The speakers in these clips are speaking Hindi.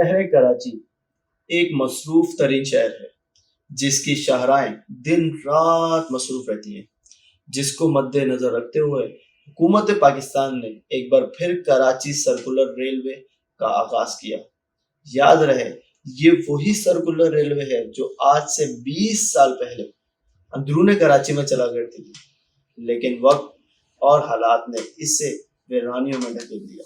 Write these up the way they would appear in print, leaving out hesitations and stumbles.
शहर कराची एक मसरूफ तरीन शहर है जिसकी शाहराएं दिन रात मसरूफ रहती हैं, जिसको मद्देनजर रखते हुए हुकूमत पाकिस्तान ने एक बार फिर कराची सर्कुलर रेलवे का आगाज किया। याद रहे, ये वही सर्कुलर रेलवे है जो आज से 20 साल पहले अंदरूने कराची में चला करती थी, लेकिन वक्त और हालात ने इसे वीरानियों में ढकेल दिया।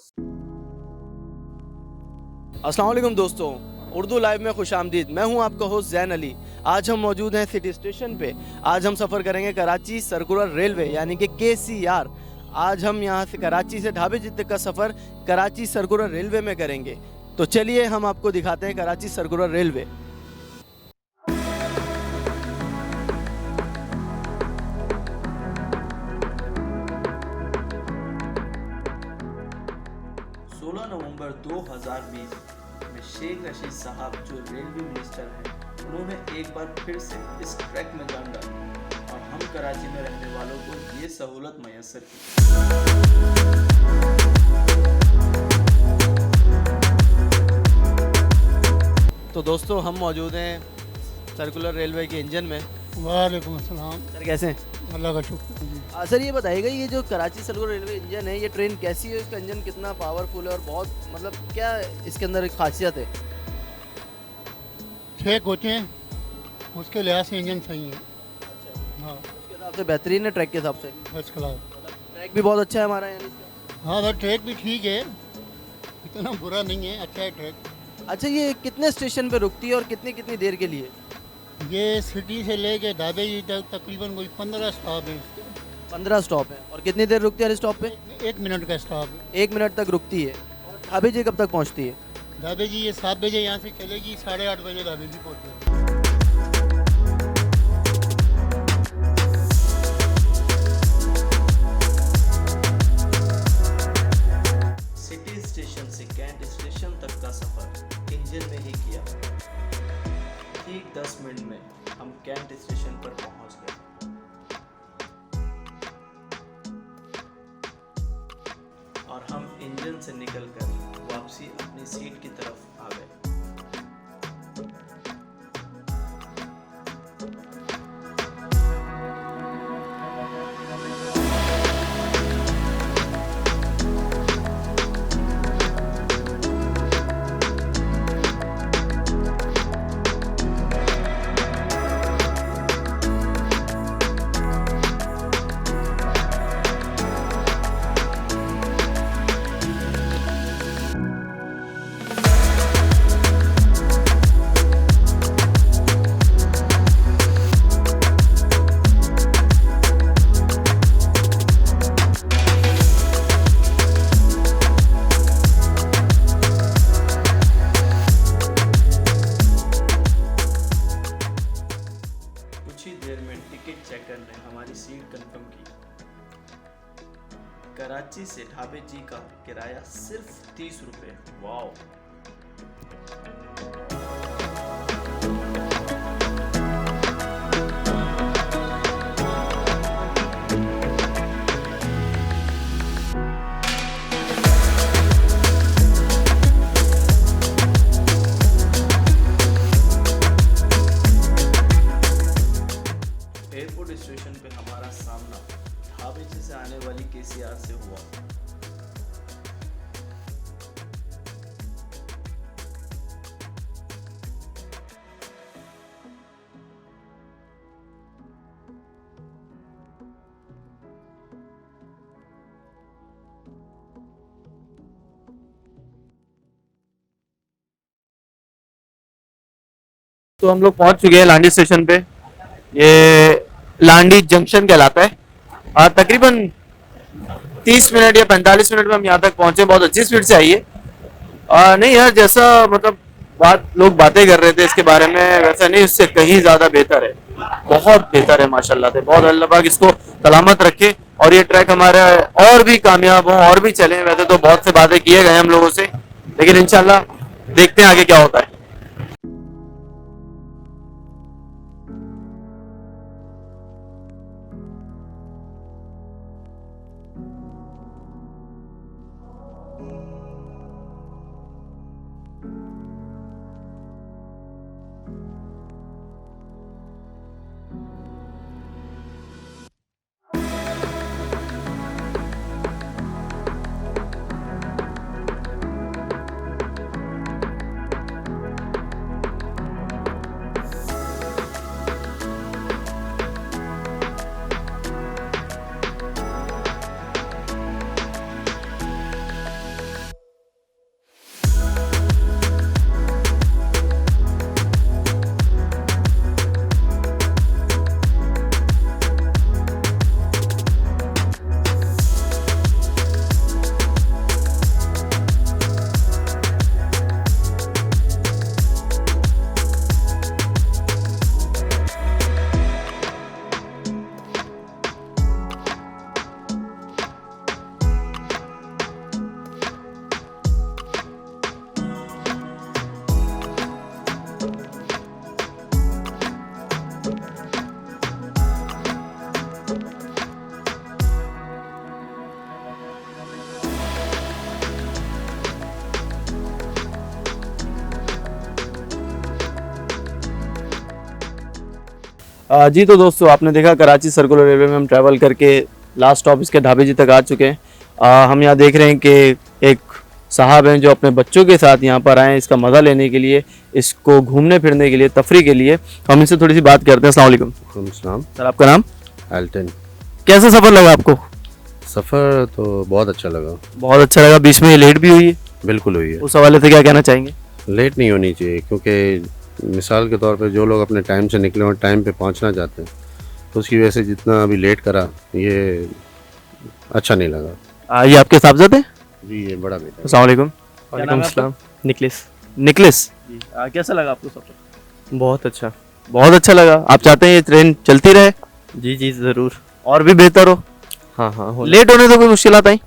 अस्सलाम वालेकुम दोस्तों, उर्दू लाइव में खुशामदीद। मैं हूं आपका होस्ट ज़ैन अली। आज हम मौजूद हैं सिटी स्टेशन पे। आज हम सफ़र करेंगे कराची सर्कुलर रेलवे यानी कि KCR। आज हम यहां से कराची से ढाबे जितने का सफ़र कराची सर्कुलर रेलवे में करेंगे। तो चलिए हम आपको दिखाते हैं कराची सर्कुलर रेलवे। नवंबर 2020 में शेख रशीद साहब जो रेलवे मिनिस्टर हैं, उन्होंने एक बार फिर से इस ट्रैक में जान डाली और हम कराची में रहने वालों को ये सहूलत मैसर की। तो दोस्तों, हम मौजूद हैं सर्कुलर रेलवे के इंजन में। वालेकुम अस्सलाम। सर कैसे हैं? अल्लाह का शुक्र जी। सर ये बताइएगा, ये जो कराची सर्कुलर रेलवे इंजन है, ये ट्रेन कैसी है? इसका इंजन कितना पावरफुल है और बहुत मतलब क्या इसके अंदर एक खासियत है? 6 कोचें हैं, उसके लिहाज से इंजन सही है। अच्छा, हाँ, उसके हिसाब से बेहतरीन है ट्रैक के हिसाब से। First class. ट्रैक भी बहुत अच्छा है हमारा यानी इसका। हाँ सर, ट्रैक भी ठीक है, इतना बुरा नहीं है, अच्छा है ट्रैक। अच्छा, ये कितने स्टेशन पे रुकती है और कितनी कितनी देर के लिए? ये सिटी से लेके ढाबे तक तकरीबन कोई 15 स्टॉप है। 15 स्टॉप है। और कितनी देर रुकती है हर स्टॉप पे? 1 मिनट का स्टॉप है। 1 मिनट तक रुकती है। और ढाबे जी कब तक पहुंचती है? ढाबे जी ये 7 बजे यहाँ से चलेगी, 8:30 बजे ढाबे जी पहुँचेगी। सिटी स्टेशन से कैंट स्टेशन तक का सफर इंजन में ही किया। ठीक 10 मिनट में हम कैंट स्टेशन पर पहुंच गए और हम इंजन से निकलकर वापसी अपनी सीट की तरफ आ गए। चेकर ने हमारी सीट कंफर्म की। कराची से ढाबे जी का किराया सिर्फ 30 रुपए। वाओ! एयरपोर्ट स्टेशन पे हमारा सामना ढाबे से आने वाली KCR से हुआ। तो हम लोग पहुंच चुके हैं लांडी स्टेशन पे। ये लांडी जंक्शन कहलाता है। तकरीबन 30 मिनट या 45 मिनट में हम यहाँ तक पहुंचे। बहुत अच्छी स्पीड से आई है। नहीं यार, जैसा मतलब लोग बातें कर रहे थे इसके बारे में, वैसा नहीं, उससे कहीं ज्यादा बेहतर है। बहुत बेहतर है माशाल्लाह से। बहुत अल्लाह पाक इसको सलामत रखे और ये ट्रैक हमारा और भी कामयाब हो और भी चले। वैसे तो बहुत से बातें किए गए हम लोगों से, लेकिन इंशाल्लाह देखते हैं आगे क्या होता है। जी तो दोस्तों आपने देखा कराची सर्कुलर रेलवे में हम ट्रैवल करके लास्ट स्टॉप इसके ढाबे जी तक आ चुके हैं। हम यहाँ देख रहे हैं कि एक साहब हैं जो अपने बच्चों के साथ यहाँ पर आए हैं इसका मज़ा लेने के लिए, इसको घूमने फिरने के लिए, तफरी के लिए। हम इनसे थोड़ी सी बात करते हैं। अस्सलाम वालेकुम सलाम। सर, आपका नाम? एल्टन। कैसा सफ़र लगा आपको? सफ़र तो बहुत अच्छा लगा। बहुत अच्छा लगा। बीच में ये लेट भी हुई है, बिल्कुल हुई है। उस हवाले से क्या कहना चाहेंगे? लेट नहीं होनी चाहिए, क्योंकि मिसाल के तौर पे जो लोग अपने टाइम से निकले और टाइम पे पहुंचना चाहते हैं, तो उसकी वजह से जितना अभी लेट करा ये अच्छा नहीं लगा। ये आपके साहबजादे हैं? जी ये बड़ा बेटा है। अस्सलाम वालेकुम। वालेकुम सलाम। निकलिस। निकलिस जी, कैसा लगा आपको सफ़र? बहुत अच्छा। बहुत अच्छा लगा। आप चाहते हैं ये ट्रेन चलती रहे जी जी ज़रूर। और भी बेहतर हो? हाँ हाँ हो लेट होने से कोई मुश्किलात आई?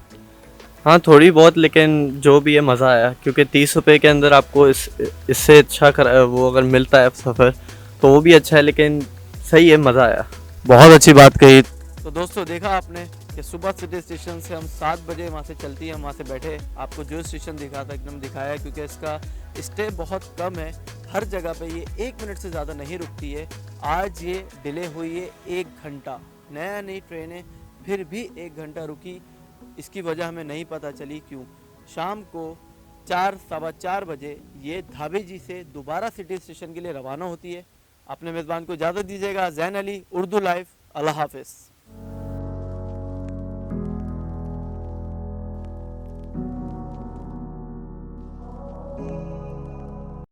हाँ थोड़ी बहुत, लेकिन जो भी है मज़ा आया, क्योंकि 30 रुपये के अंदर आपको इससे अच्छा वो अगर मिलता है सफ़र तो वो भी अच्छा है, लेकिन सही है, मज़ा आया। बहुत अच्छी बात कही। तो दोस्तों देखा आपने कि सुबह सिटी स्टेशन से हम 7 बजे वहाँ से चलती है, हम वहाँ से बैठे, आपको जो स्टेशन दिखा था एकदम दिखाया, क्योंकि इसका स्टे बहुत कम है, हर जगह पे ये 1 मिनट से ज़्यादा नहीं रुकती है। आज ये डिले हुई है 1 घंटा, नई ट्रेन है फिर भी 1 घंटा रुकी। इसकी वजह हमें नहीं पता चली क्यों। शाम को 4 सवा 4 बजे ये ढाबे जी से दोबारा सिटी स्टेशन के लिए रवाना होती है। अपने मेज़बान को इजाज़त दीजिएगा। ज़ैन अली, उर्दू लाइव। अल्लाह हाफ़िज़।